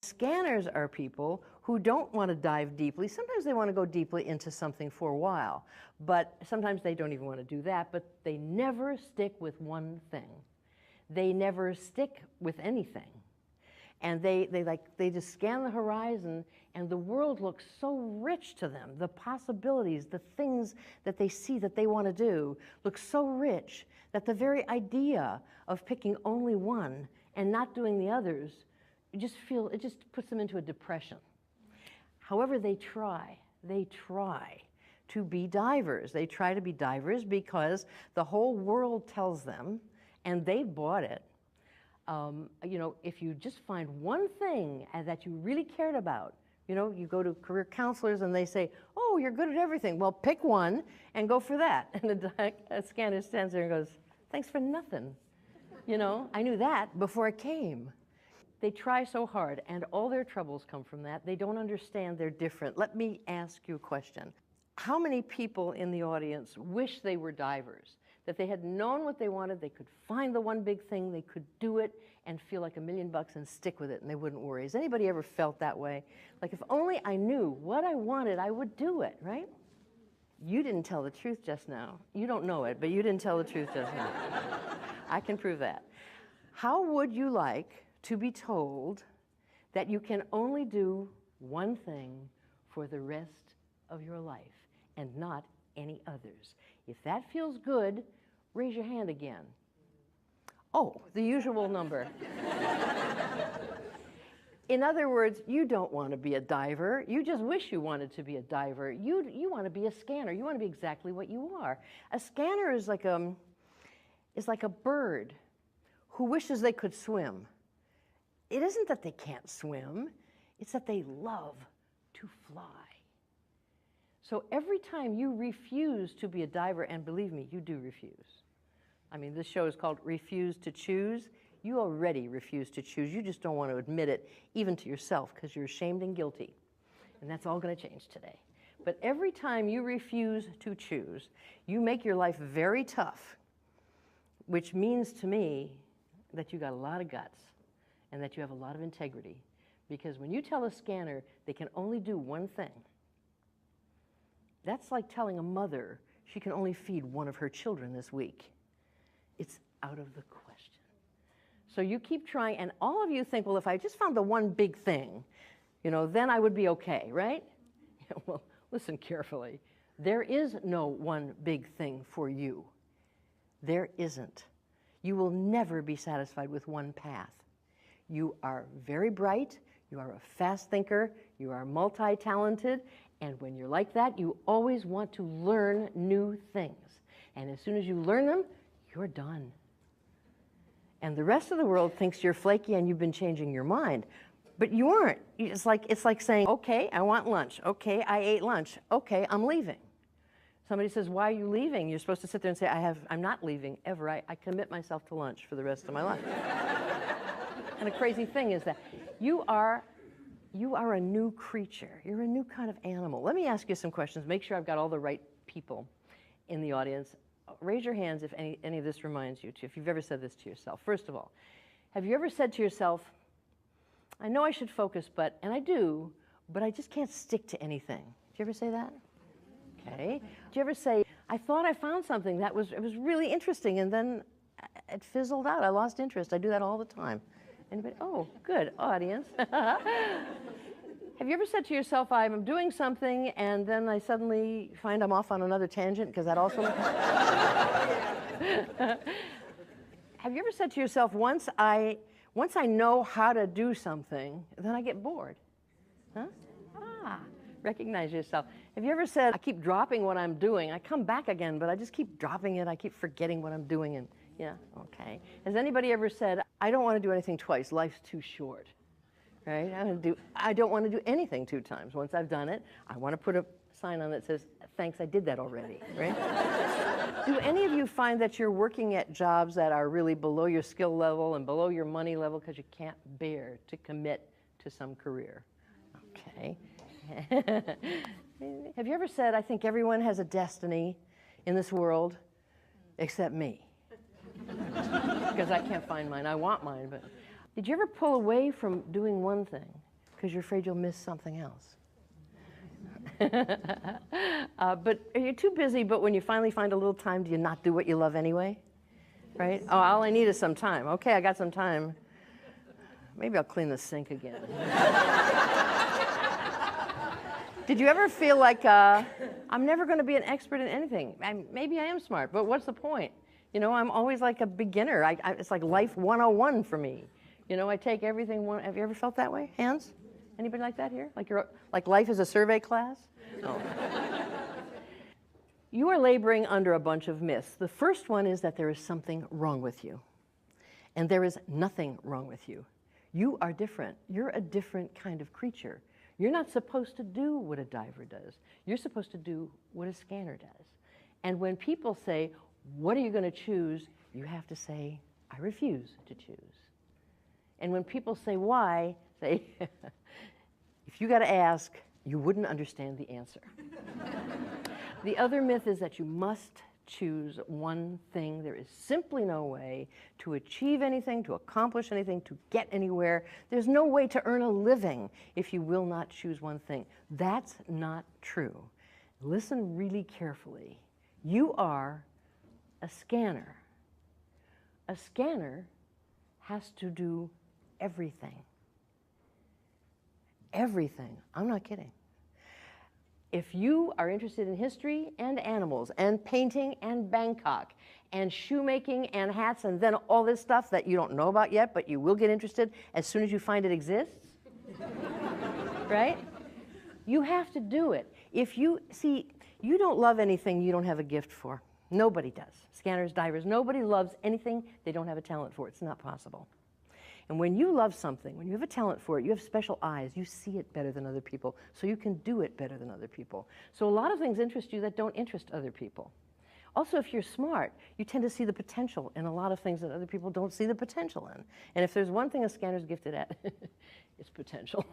Scanners are people who don't want to dive deeply. Sometimes they want to go deeply into something for a while, but sometimes they don't even want to do that, but they never stick with one thing. They never stick with anything. And they just scan the horizon, and the world looks so rich to them. The possibilities, the things that they see that they want to do look so rich that the very idea of picking only one and not doing the others, it just puts them into a depression. However, they try to be divers. They try to be divers because the whole world tells them, and they've bought it, you know, if you just find one thing that you really cared about, you know, you go to career counselors and they say, oh, you're good at everything. Well, pick one and go for that. And a scanner stands there and goes, thanks for nothing. You know, I knew that before I came. They try so hard, and all their troubles come from that. They don't understand they're different. Let me ask you a question. How many people in the audience wish they were divers? That they had known what they wanted, they could find the one big thing, they could do it and feel like $1 million and stick with it and they wouldn't worry. Has anybody ever felt that way? Like, if only I knew what I wanted, I would do it, right? You didn't tell the truth just now. You don't know it, but you didn't tell the truth just now. I can prove that. How would you like to be told that you can only do one thing for the rest of your life and not any others? If that feels good, raise your hand again. Oh, the usual number. In other words, you don't want to be a diver. You just wish you wanted to be a diver. You want to be a scanner. You want to be exactly what you are. A scanner is like a bird who wishes they could swim. It isn't that they can't swim. It's that they love to fly. So every time you refuse to be a diver, and believe me, you do refuse. I mean, this show is called Refuse to Choose. You already refuse to choose. You just don't want to admit it, even to yourself, because you're ashamed and guilty. And that's all going to change today. But every time you refuse to choose, you make your life very tough, which means to me that you got a lot of guts and that you have a lot of integrity. Because when you tell a scanner they can only do one thing, that's like telling a mother she can only feed one of her children this week. It's out of the question. So you keep trying, and all of you think, well, if I just found the one big thing, you know, then I would be okay, right? Yeah, well, listen carefully. There is no one big thing for you. There isn't. You will never be satisfied with one path. You are very bright, you are a fast thinker, you are multi-talented, and when you're like that, you always want to learn new things. And as soon as you learn them, you're done. And the rest of the world thinks you're flaky and you've been changing your mind. But you aren't. It's like saying, okay, I want lunch. Okay, I ate lunch. Okay, I'm leaving. Somebody says, why are you leaving? You're supposed to sit there and say, I'm not leaving ever. I commit myself to lunch for the rest of my life. And the crazy thing is that you are a new creature. You're a new kind of animal. Let me ask you some questions. Make sure I've got all the right people in the audience. Raise your hands if any of this reminds you, if you've ever said this to yourself. First of all, have you ever said to yourself, I know I should focus, and I do, but I just can't stick to anything? Did you ever say that? Okay. Did you ever say, I thought I found something it was really interesting, and then it fizzled out. I lost interest. I do that all the time. Anybody? Oh, good, audience. Have you ever said to yourself, I'm doing something, and then I suddenly find I'm off on another tangent, because that also... Have you ever said to yourself, once I know how to do something, then I get bored? Huh? Recognize yourself. Have you ever said, I keep dropping what I'm doing. I come back again, but I just keep dropping it. I keep forgetting what I'm doing. And yeah, okay. Has anybody ever said, I don't want to do anything twice. Life's too short. Right? I don't want to do anything 2 times. Once I've done it, I want to put a sign on that says, thanks, I did that already. Right? Do any of you find that you're working at jobs that are really below your skill level and below your money level because you can't bear to commit to some career? Okay. Have you ever said, I think everyone has a destiny in this world except me? Because I can't find mine. I want mine, but... Did you ever pull away from doing one thing Because you're afraid you'll miss something else. But are you too busy, but when you finally find a little time, do you not do what you love anyway? Right? Oh, all I need is some time. Okay, I got some time. Maybe I'll clean the sink again. Did you ever feel like, I'm never going to be an expert in anything? Maybe I am smart, but what's the point? You know, I'm always like a beginner. It's like life 101 for me. You know, I take everything one. Have you ever felt that way? Hands? Anybody like that here? Like life is a survey class? Oh. You are laboring under a bunch of myths. The first one is that there is something wrong with you. And there is nothing wrong with you. You are different. You're a different kind of creature. You're not supposed to do what a diver does. You're supposed to do what a scanner does. And when people say, what are you going to choose? You have to say, I refuse to choose. And when people say why, say, if you got to ask, you wouldn't understand the answer. The other myth is that you must choose one thing. There is simply no way to achieve anything, to accomplish anything, to get anywhere. There's no way to earn a living if you will not choose one thing. That's not true. Listen really carefully. You are a scanner. A scanner has to do everything. Everything. I'm not kidding. If you are interested in history and animals and painting and Bangkok and shoemaking and hats and then all this stuff that you don't know about yet, but you will get interested as soon as you find it exists, right? You have to do it. If you don't love anything you don't have a gift for. Nobody does. Scanners, divers, nobody loves anything they don't have a talent for. It's not possible. And when you love something, when you have a talent for it, you have special eyes. You see it better than other people, so you can do it better than other people. So a lot of things interest you that don't interest other people. Also, if you're smart, you tend to see the potential in a lot of things that other people don't see the potential in. And if there's one thing a scanner's gifted at, it's potential.